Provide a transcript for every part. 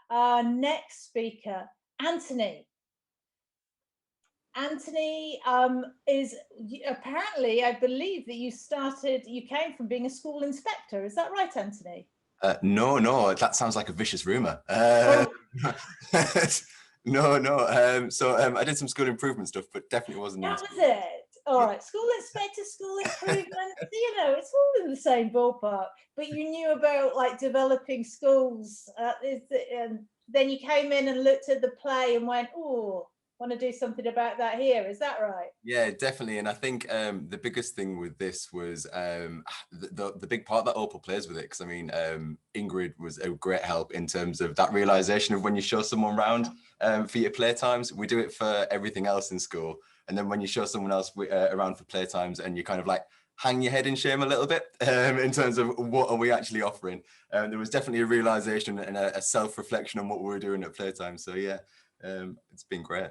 Our next speaker, Anthony. Anthony is apparently, I believe that you came from being a school inspector. Is that right, Anthony? No, that sounds like a vicious rumor. No. I did some school improvement stuff, but definitely wasn't. That was it. All right, school inspector, school improvement. It's all in the same ballpark. But you knew about like developing schools. Then you came in and looked at the play and went, "Oh, want to do something about that here." Is that right? Yeah, definitely. And I think the biggest thing with this was the big part that OPAL plays with it. Because I mean, Ingrid was a great help in terms of that realization of when you show someone around for your playtimes. We do it for everything else in school. And then when you show someone else around for playtimes and you kind of like hang your head in shame a little bit in terms of what are we actually offering. There was definitely a realization and a self-reflection on what we were doing at playtime. So yeah, it's been great.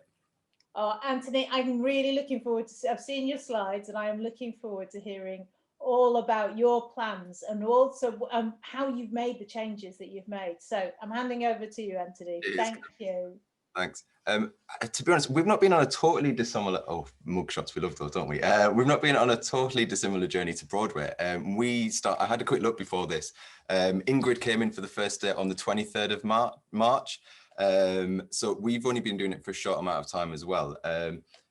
Oh, Anthony, I'm really looking forward to. I've seen your slides, and I am looking forward to hearing all about your plans and also how you've made the changes that you've made. So I'm handing over to you, Anthony. Thank you. Thanks. To be honest, we've not been on a totally dissimilar. Oh, mugshots, we love those, don't we? We've not been on a totally dissimilar journey to Broadway. I had a quick look before this. Ingrid came in for the first day on the 23rd of March. So we've only been doing it for a short amount of time as well.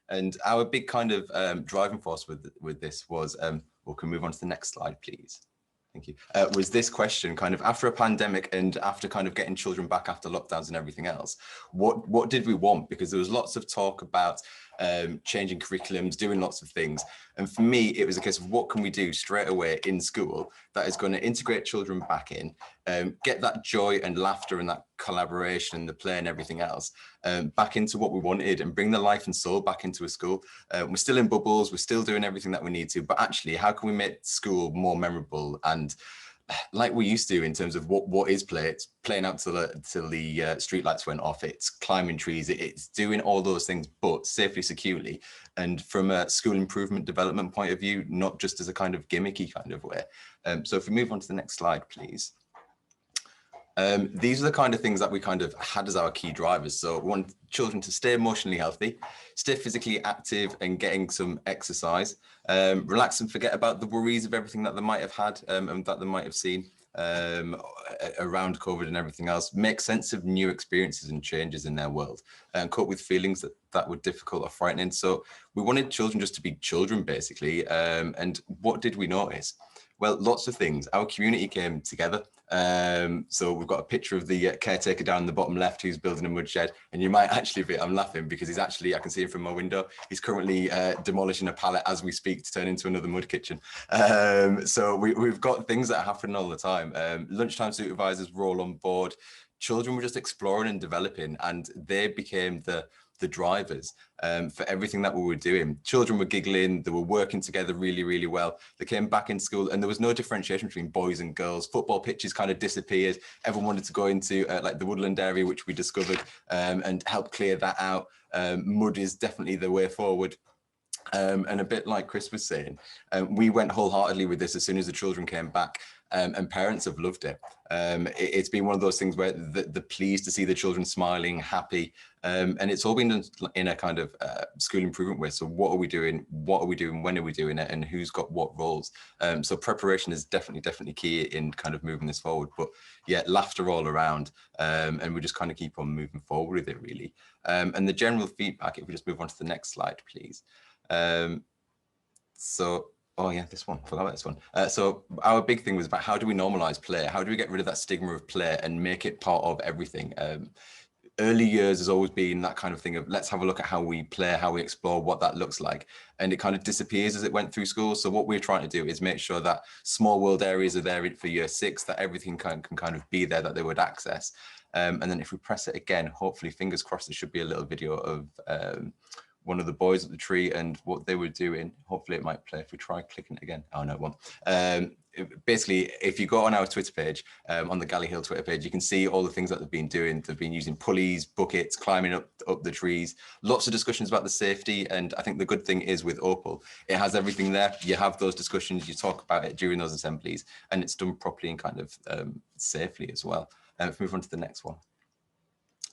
And our big kind of driving force with this was, well, can we move on to the next slide, please? Thank you. Was this question kind of after a pandemic and after kind of getting children back after lockdowns and everything else, what did we want? Because there was lots of talk about changing curriculums, doing lots of things. And for me, it was a case of what can we do straight away in school that is going to integrate children back in, get that joy and laughter and that collaboration and the play and everything else back into what we wanted and bring the life and soul back into a school. We're still in bubbles, we're still doing everything that we need to, but actually how can we make school more memorable and like we used to in terms of what is play? It's playing out till the street lights went off, it's climbing trees, it's doing all those things, but safely, securely, and from a school improvement development point of view, not just as a kind of gimmicky kind of way. So if we move on to the next slide, please. These are the kind of things that we kind of had as our key drivers. So we want children to stay emotionally healthy, stay physically active and getting some exercise, relax and forget about the worries of everything that they might have had and that they might have seen around COVID and everything else, make sense of new experiences and changes in their world and cope with feelings that were difficult or frightening. So we wanted children just to be children, basically. And what did we notice? Well, lots of things. Our community came together. So we've got a picture of the caretaker down in the bottom left who's building a mud shed. And you might actually be, I'm laughing because he's actually, I can see him from my window. He's currently demolishing a pallet as we speak to turn into another mud kitchen. So we've got things that are happening all the time. Lunchtime supervisors were all on board. Children were just exploring and developing, and they became the drivers for everything that we were doing. Children were giggling, they were working together really, really well. They came back in school and there was no differentiation between boys and girls. Football pitches kind of disappeared. Everyone wanted to go into like the woodland area, which we discovered, and help clear that out. Mud is definitely the way forward. And a bit like Chris was saying, we went wholeheartedly with this as soon as the children came back. And parents have loved it. It's been one of those things where they're pleased to see the children smiling, happy, and it's all been done in a kind of school improvement way. So what are we doing? What are we doing? When are we doing it? And who's got what roles? So preparation is definitely key in kind of moving this forward. But yeah, laughter all around, and we just kind of keep on moving forward with it, really. And the general feedback, if we just move on to the next slide, please. Oh yeah, this one, forgot about this one. So our big thing was about how do we normalize play? How do we get rid of that stigma of play and make it part of everything? Early years has always been that kind of thing of let's have a look at how we play, how we explore, what that looks like. And it kind of disappears as it went through school. So what we're trying to do is make sure that small world areas are there for year 6, that everything can kind of be there, that they would access. And then if we press it again, hopefully, fingers crossed, there should be a little video of one of the boys at the tree and what they were doing. Hopefully it might play if we try clicking it again. Oh no, it won't. Basically, if you go on our Twitter page, on the Galley Hill Twitter page, you can see all the things that they've been doing. They've been using pulleys, buckets, climbing up the trees, lots of discussions about the safety. And I think the good thing is with OPAL, it has everything there. You have those discussions, you talk about it during those assemblies, and it's done properly and kind of safely as well. If we move on to the next one.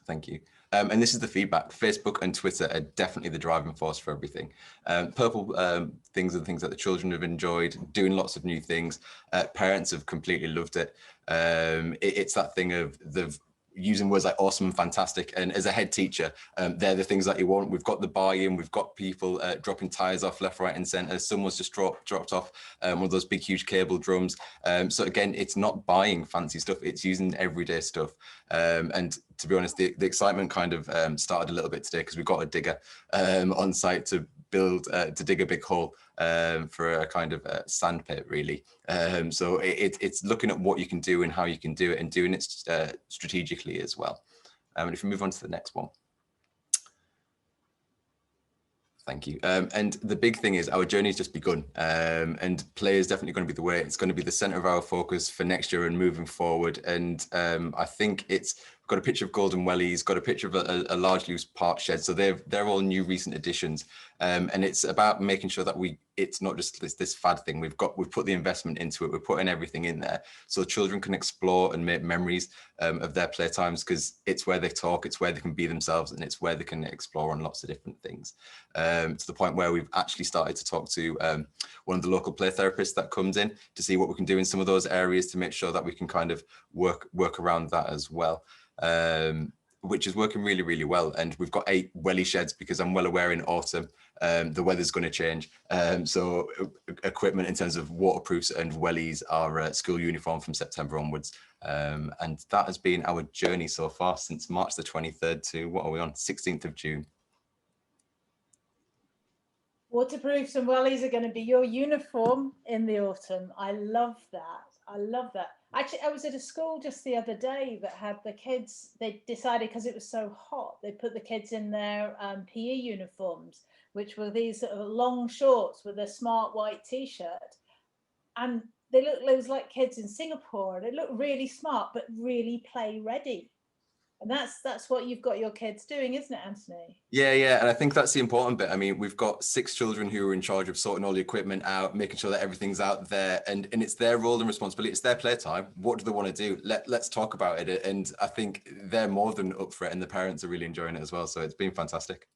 Thank you. And this is the feedback. Facebook and Twitter are definitely the driving force for everything. Purple things are the things that the children have enjoyed, doing lots of new things. Parents have completely loved it. It's that thing of the using words like awesome and fantastic. And as a head teacher, they're the things that you want. We've got the buy-in, we've got people dropping tires off left, right and center. Someone's just dropped off one of those big, huge cable drums. So again, it's not buying fancy stuff, it's using everyday stuff. And to be honest, the excitement kind of started a little bit today because we've got a digger on site to build, to dig a big hole for a kind of sand pit, really. So it's looking at what you can do and how you can do it and doing it strategically as well. And if we move on to the next one. Thank you. And the big thing is our journey has just begun, and play is definitely going to be the way. It's going to be the center of our focus for next year and moving forward. And I think it's got a picture of Golden Wellies, got a picture of a large loose park shed. So they're all new recent additions. And it's about making sure that it's not just this fad thing. We've put the investment into it. We're putting everything in there so children can explore and make memories of their playtimes, because it's where they talk, it's where they can be themselves, and it's where they can explore on lots of different things. To the point where we've actually started to talk to one of the local play therapists that comes in to see what we can do in some of those areas to make sure that we can kind of work around that as well. Which is working really, really well. And we've got 8 welly sheds because I'm well aware in autumn the weather's going to change. So equipment in terms of waterproofs and wellies are school uniform from September onwards. And that has been our journey so far since March the 23rd to, what are we on, 16th of June. Waterproofs and wellies are going to be your uniform in the autumn. I love that. I love that. Actually, I was at a school just the other day that had the kids, they decided because it was so hot, they put the kids in their PE uniforms, which were these sort of long shorts with a smart white t-shirt. And they looked like kids in Singapore. They look really smart, but really play ready. And that's what you've got your kids doing, isn't it, Anthony? Yeah. And I think that's the important bit. I mean, we've got 6 children who are in charge of sorting all the equipment out, making sure that everything's out there, and it's their role and responsibility. It's their playtime. What do they want to do? Let's talk about it. And I think they're more than up for it, and the parents are really enjoying it as well. So it's been fantastic.